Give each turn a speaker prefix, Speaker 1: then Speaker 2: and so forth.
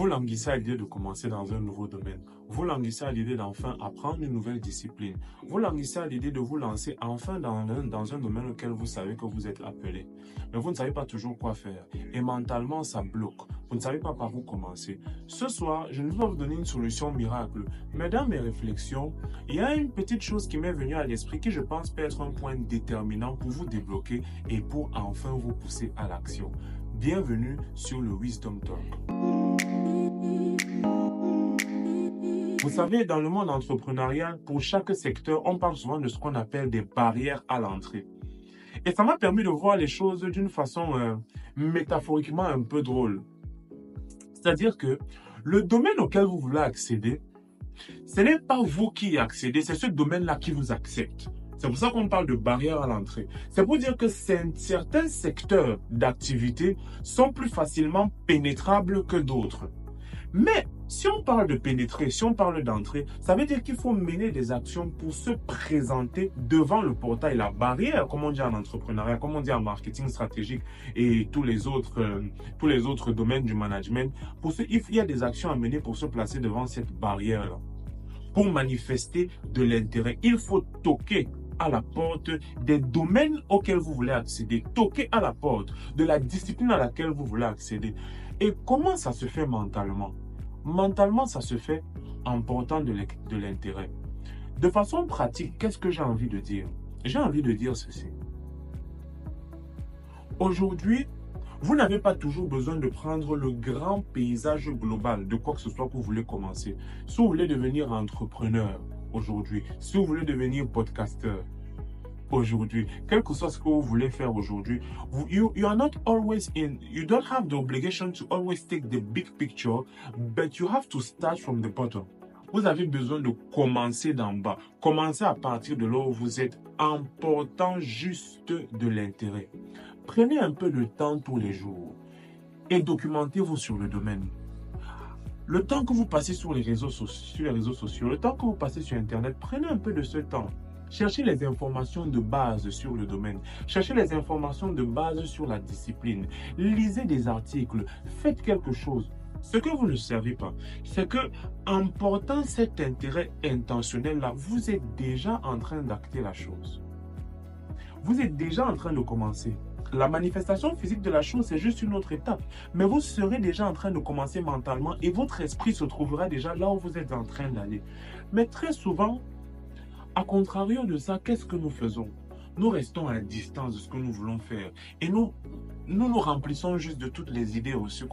Speaker 1: Vous languissez à l'idée de commencer dans un nouveau domaine. Vous languissez à l'idée d'enfin apprendre une nouvelle discipline. Vous languissez à l'idée de vous lancer enfin dans un domaine auquel vous savez que vous êtes appelé. Mais vous ne savez pas toujours quoi faire. Et mentalement, ça bloque. Vous ne savez pas par où commencer. Ce soir, je ne vais pas vous donner une solution miracle. Mais dans mes réflexions, il y a une petite chose qui m'est venue à l'esprit qui, je pense, peut être un point déterminant pour vous débloquer et pour enfin vous pousser à l'action. Bienvenue sur le Wisdom Talk. Vous savez, dans le monde entrepreneurial, pour chaque secteur, on parle souvent de ce qu'on appelle des barrières à l'entrée. Et ça m'a permis de voir les choses d'une façon métaphoriquement un peu drôle. C'est-à-dire que le domaine auquel vous voulez accéder, ce n'est pas vous qui y accédez, c'est ce domaine-là qui vous accepte. C'est pour ça qu'on parle de barrières à l'entrée. C'est pour dire que certains secteurs d'activité sont plus facilement pénétrables que d'autres. Mais si on parle de pénétrer, si on parle d'entrer, ça veut dire qu'il faut mener des actions pour se présenter devant le portail, la barrière, comme on dit en entrepreneuriat, comme on dit en marketing stratégique et tous les autres domaines du management. Il y a des actions à mener pour se placer devant cette barrière-là. Pour manifester de l'intérêt, il faut toquer à la porte des domaines auxquels vous voulez accéder, toquer à la porte de la discipline à laquelle vous voulez accéder. Et comment ça se fait mentalement? Mentalement, ça se fait en portant de l'intérêt. De façon pratique, qu'est-ce que j'ai envie de dire? J'ai envie de dire ceci. Aujourd'hui, vous n'avez pas toujours besoin de prendre le grand paysage global de quoi que ce soit que vous voulez commencer. Si vous voulez devenir entrepreneur aujourd'hui, si vous voulez devenir podcasteur aujourd'hui, quel que soit ce que vous voulez faire aujourd'hui, you are not always you don't have the obligation to always take the big picture, but you have to start from the bottom. Vous avez besoin de commencer d'en bas, commencer à partir de là où vous êtes, en portant juste de l'intérêt. Prenez un peu de temps tous les jours et documentez-vous sur le domaine. Le temps que vous passez sur les réseaux sociaux, le temps que vous passez sur Internet, prenez un peu de ce temps. Cherchez les informations de base sur le domaine. Cherchez les informations de base sur la discipline. Lisez des articles. Faites quelque chose. Ce que vous ne savez pas, c'est que en portant cet intérêt intentionnel-là, vous êtes déjà en train d'acter la chose. Vous êtes déjà en train de commencer. La manifestation physique de la chose, c'est juste une autre étape. Mais vous serez déjà en train de commencer mentalement et votre esprit se trouvera déjà là où vous êtes en train d'aller. Mais très souvent, à contrario de ça, qu'est-ce que nous faisons? Nous restons à distance de ce que nous voulons faire. Et nous remplissons juste de toutes les idées reçues